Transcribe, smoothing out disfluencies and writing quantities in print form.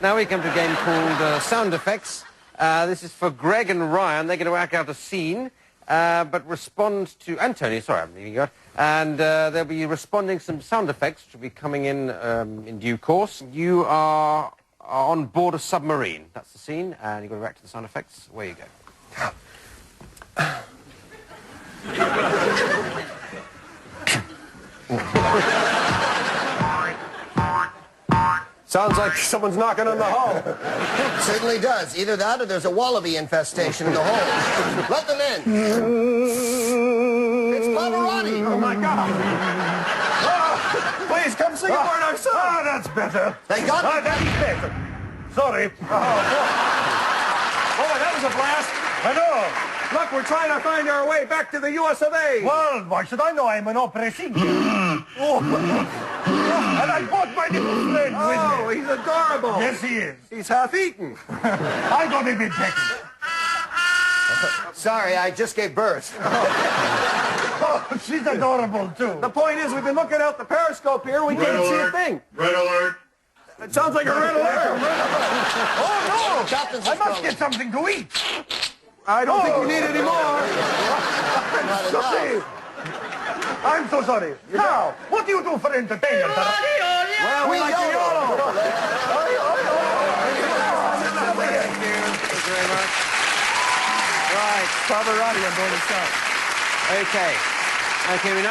Now we come to a game called Sound Effects. This is for Greg and Ryan. They're going to act out a scene, but respond to... And Tony, sorry, I'm leaving you out. And they'll be responding some sound effects, which will be coming in due course. You are on board a submarine. That's the scene, and you've got to react to the sound effects. Away you go. Sounds like someone's knocking on the hull. Certainly does. Either that or there's a wallaby infestation in the hole. Let them in. It's Pavarotti. Oh, my God. Oh, please, come sing aboard our song. Oh, that's better. They got it. That's better. Sorry. Oh, that was a blast. I know. Look, we're trying to find our way back to the US of A. Well, why should I know? I'm an opera singer. And I brought my little friend with me. Oh, he's adorable. Yes, he is. He's half-eaten. I got a bit pecky. Sorry, I just gave birth. Oh, she's adorable, too. The point is, we've been looking out the periscope here. We can't see a thing. Red alert. It sounds like a red alert. Oh, no! Captain's I must get something to eat. I don't think we need any more. Sorry. I'm so sorry. Now, what do you do for entertainment? Well, we like to yodel. Thank you very much. Right. Pavarotti on board the sub. Okay. Okay, we now...